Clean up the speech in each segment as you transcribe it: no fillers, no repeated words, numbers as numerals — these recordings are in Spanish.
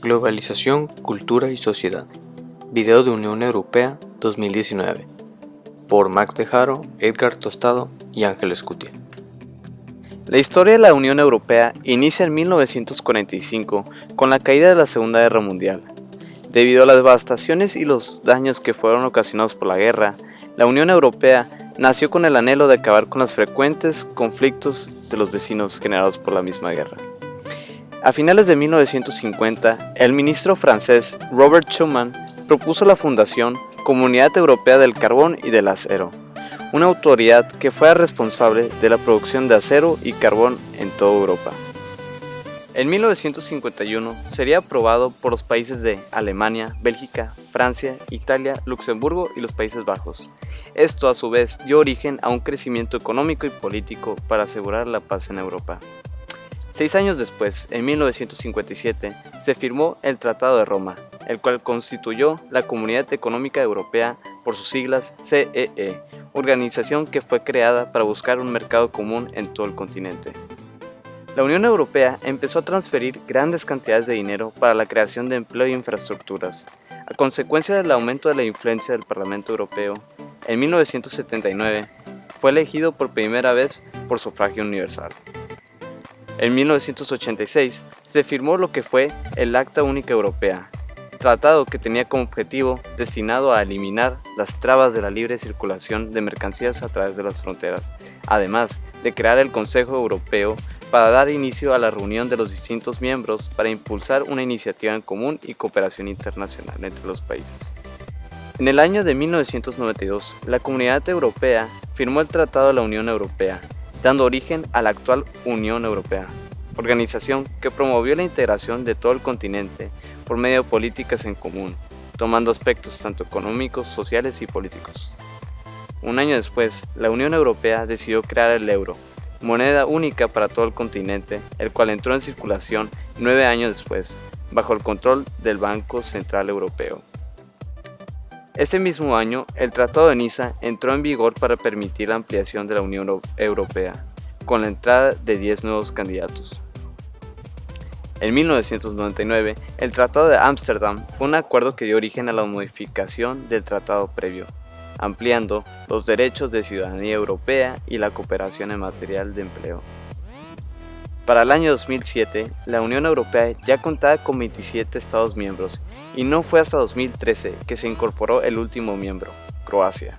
Globalización, cultura y sociedad. Video de Unión Europea 2019. Por Max Tejaro, Edgar Tostado y Ángel Escutia. La historia de la Unión Europea inicia en 1945 con la caída de la Segunda Guerra Mundial. Debido a las devastaciones y los daños que fueron ocasionados por la guerra, la Unión Europea nació con el anhelo de acabar con los frecuentes conflictos de los vecinos generados por la misma guerra. A finales de 1950, el ministro francés Robert Schuman propuso la fundación Comunidad Europea del Carbón y del Acero, una autoridad que fuera responsable de la producción de acero y carbón en toda Europa. En 1951 sería aprobado por los países de Alemania, Bélgica, Francia, Italia, Luxemburgo y los Países Bajos. Esto a su vez dio origen a un crecimiento económico y político para asegurar la paz en Europa. 6 años después, en 1957, se firmó el Tratado de Roma, el cual constituyó la Comunidad Económica Europea por sus siglas CEE, organización que fue creada para buscar un mercado común en todo el continente. La Unión Europea empezó a transferir grandes cantidades de dinero para la creación de empleo e infraestructuras. A consecuencia del aumento de la influencia del Parlamento Europeo, en 1979 fue elegido por primera vez por sufragio universal. En 1986 se firmó lo que fue el Acta Única Europea, tratado que tenía como objetivo destinado a eliminar las trabas de la libre circulación de mercancías a través de las fronteras, además de crear el Consejo Europeo para dar inicio a la reunión de los distintos miembros para impulsar una iniciativa en común y cooperación internacional entre los países. En el año de 1992, la Comunidad Europea firmó el Tratado de la Unión Europea, dando origen a la actual Unión Europea, organización que promovió la integración de todo el continente por medio de políticas en común, tomando aspectos tanto económicos, sociales y políticos. Un año después, la Unión Europea decidió crear el euro, moneda única para todo el continente, el cual entró en circulación 9 años después, bajo el control del Banco Central Europeo. Ese mismo año, el Tratado de Niza entró en vigor para permitir la ampliación de la Unión Europea, con la entrada de 10 nuevos candidatos. En 1999, el Tratado de Ámsterdam fue un acuerdo que dio origen a la modificación del tratado previo, ampliando los derechos de ciudadanía europea y la cooperación en materia de empleo. Para el año 2007, la Unión Europea ya contaba con 27 Estados miembros y no fue hasta 2013 que se incorporó el último miembro, Croacia.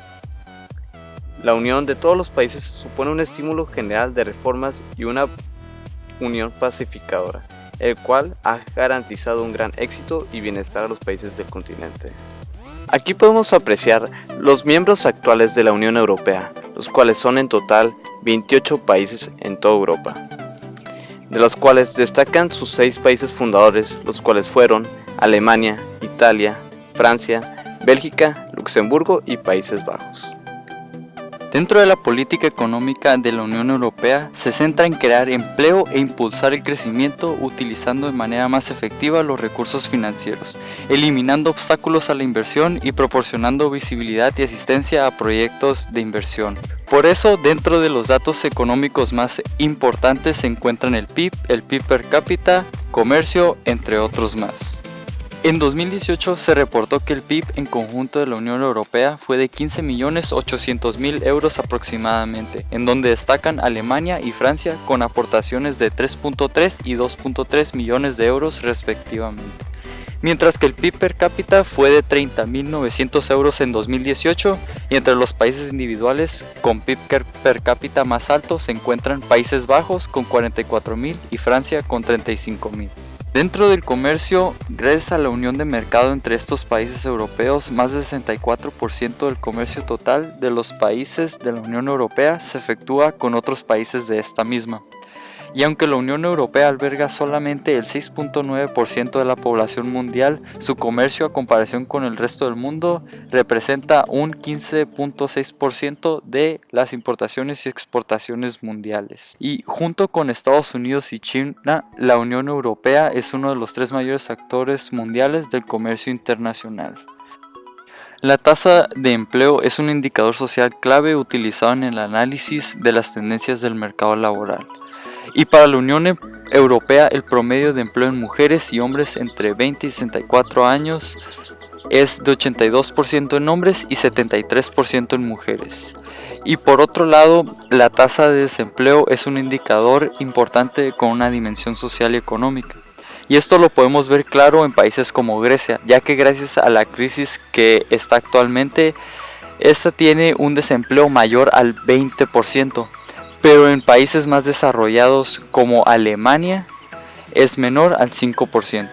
La unión de todos los países supone un estímulo general de reformas y una unión pacificadora, el cual ha garantizado un gran éxito y bienestar a los países del continente. Aquí podemos apreciar los miembros actuales de la Unión Europea, los cuales son en total 28 países en toda Europa, de los cuales destacan sus 6 países fundadores, los cuales fueron Alemania, Italia, Francia, Bélgica, Luxemburgo y Países Bajos. Dentro de la política económica de la Unión Europea se centra en crear empleo e impulsar el crecimiento utilizando de manera más efectiva los recursos financieros, eliminando obstáculos a la inversión y proporcionando visibilidad y asistencia a proyectos de inversión. Por eso, dentro de los datos económicos más importantes se encuentran el PIB per cápita, comercio, entre otros más. En 2018 se reportó que el PIB en conjunto de la Unión Europea fue de 15.800.000 euros aproximadamente, en donde destacan Alemania y Francia con aportaciones de 3.3 y 2.3 millones de euros respectivamente. Mientras que el PIB per cápita fue de 30.900 euros en 2018 y entre los países individuales con PIB per cápita más alto se encuentran Países Bajos con 44.000 y Francia con 35.000. Dentro del comercio, gracias a la unión de mercado entre estos países europeos, más del 64% del comercio total de los países de la Unión Europea se efectúa con otros países de esta misma. Y aunque la Unión Europea alberga solamente el 6.9% de la población mundial, su comercio a comparación con el resto del mundo representa un 15.6% de las importaciones y exportaciones mundiales. Y junto con Estados Unidos y China, la Unión Europea es uno de los 3 mayores actores mundiales del comercio internacional. La tasa de empleo es un indicador social clave utilizado en el análisis de las tendencias del mercado laboral. Y para la Unión Europea el promedio de empleo en mujeres y hombres entre 20 y 64 años es de 82% en hombres y 73% en mujeres. Y por otro lado, la tasa de desempleo es un indicador importante con una dimensión social y económica. Y esto lo podemos ver claro en países como Grecia, ya que gracias a la crisis que está actualmente, esta tiene un desempleo mayor al 20%, pero en países más desarrollados como Alemania es menor al 5%.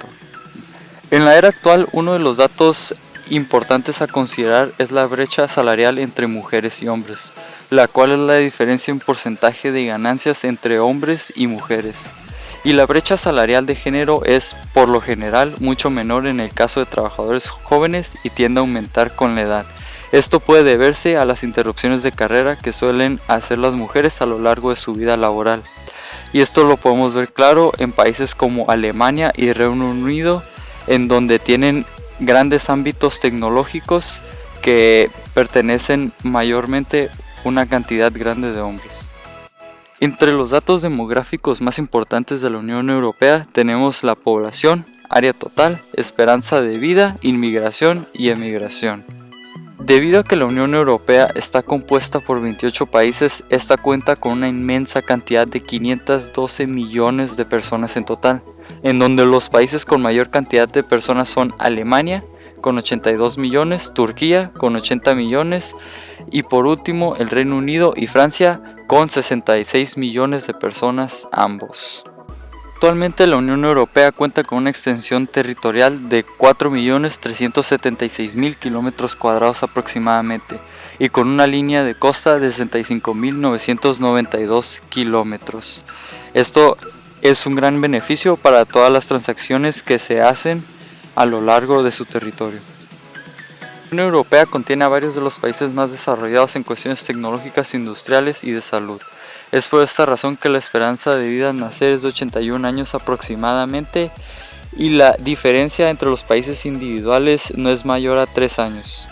En la era actual, uno de los datos importantes a considerar es la brecha salarial entre mujeres y hombres, la cual es la diferencia en porcentaje de ganancias entre hombres y mujeres. Y la brecha salarial de género es, por lo general, mucho menor en el caso de trabajadores jóvenes y tiende a aumentar con la edad. Esto puede deberse a las interrupciones de carrera que suelen hacer las mujeres a lo largo de su vida laboral. Y esto lo podemos ver claro en países como Alemania y Reino Unido, en donde tienen grandes ámbitos tecnológicos que pertenecen mayormente a una cantidad grande de hombres. Entre los datos demográficos más importantes de la Unión Europea tenemos la población, área total, esperanza de vida, inmigración y emigración. Debido a que la Unión Europea está compuesta por 28 países, esta cuenta con una inmensa cantidad de 512 millones de personas en total, en donde los países con mayor cantidad de personas son Alemania con 82 millones, Turquía con 80 millones y por último el Reino Unido y Francia con 66 millones de personas ambos. Actualmente la Unión Europea cuenta con una extensión territorial de 4.376.000 kilómetros cuadrados aproximadamente y con una línea de costa de 65.992 kilómetros. Esto es un gran beneficio para todas las transacciones que se hacen a lo largo de su territorio. La Unión Europea contiene a varios de los países más desarrollados en cuestiones tecnológicas, industriales y de salud. Es por esta razón que la esperanza de vida al nacer es de 81 años aproximadamente y la diferencia entre los países individuales no es mayor a 3 años.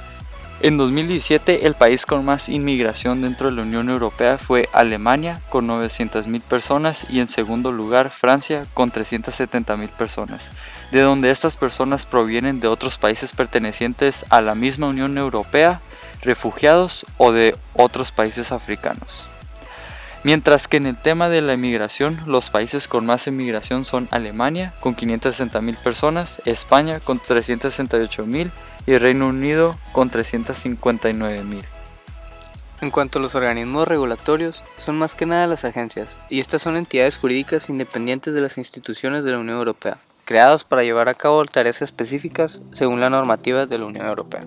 En 2017 el país con más inmigración dentro de la Unión Europea fue Alemania con 900.000 personas y en segundo lugar Francia con 370.000 personas, de donde estas personas provienen de otros países pertenecientes a la misma Unión Europea, refugiados o de otros países africanos. Mientras que en el tema de la emigración, los países con más emigración son Alemania con 560.000 personas, España con 368.000 y Reino Unido con 359.000. En cuanto a los organismos regulatorios, son más que nada las agencias, y estas son entidades jurídicas independientes de las instituciones de la Unión Europea, creadas para llevar a cabo tareas específicas según la normativa de la Unión Europea.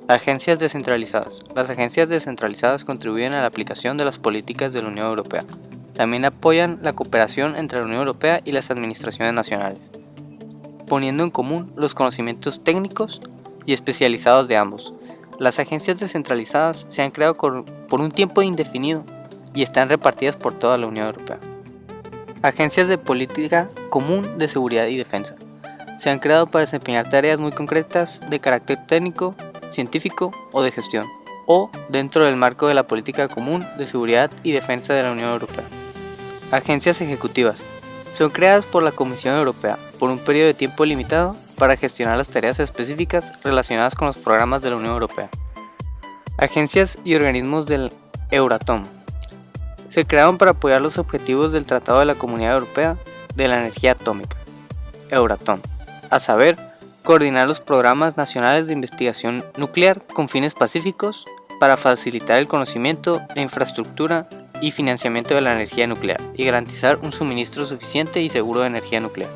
Agencias descentralizadas. Las agencias descentralizadas contribuyen a la aplicación de las políticas de la Unión Europea. También apoyan la cooperación entre la Unión Europea y las administraciones nacionales, poniendo en común los conocimientos técnicos y especializados de ambos. Las agencias descentralizadas se han creado por un tiempo indefinido y están repartidas por toda la Unión Europea. Agencias de política común de seguridad y defensa. Se han creado para desempeñar tareas muy concretas de carácter técnico, científico o de gestión, o dentro del marco de la política común de seguridad y defensa de la Unión Europea. Agencias ejecutivas. Son creadas por la Comisión Europea por un periodo de tiempo limitado para gestionar las tareas específicas relacionadas con los programas de la Unión Europea. Agencias y organismos del Euratom. Se crearon para apoyar los objetivos del Tratado de la Comunidad Europea de la Energía Atómica, Euratom, a saber, coordinar los programas nacionales de investigación nuclear con fines pacíficos para facilitar el conocimiento, la infraestructura y financiamiento de la energía nuclear y garantizar un suministro suficiente y seguro de energía nuclear.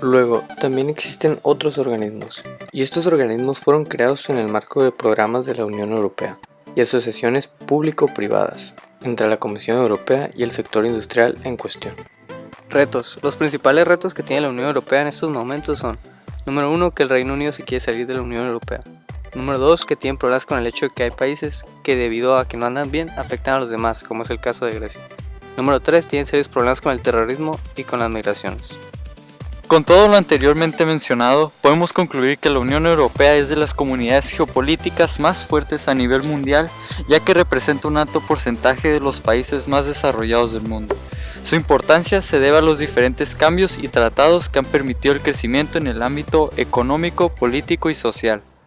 Luego, también existen otros organismos, y estos organismos fueron creados en el marco de programas de la Unión Europea y asociaciones público-privadas entre la Comisión Europea y el sector industrial en cuestión. Retos. Los principales retos que tiene la Unión Europea en estos momentos son: número 1, que el Reino Unido se quiere salir de la Unión Europea. Número 2, que tienen problemas con el hecho de que hay países que debido a que no andan bien afectan a los demás, como es el caso de Grecia. Número 3, tienen serios problemas con el terrorismo y con las migraciones. Con todo lo anteriormente mencionado, podemos concluir que la Unión Europea es de las comunidades geopolíticas más fuertes a nivel mundial, ya que representa un alto porcentaje de los países más desarrollados del mundo. Su importancia se debe a los diferentes cambios y tratados que han permitido el crecimiento en el ámbito económico, político y social.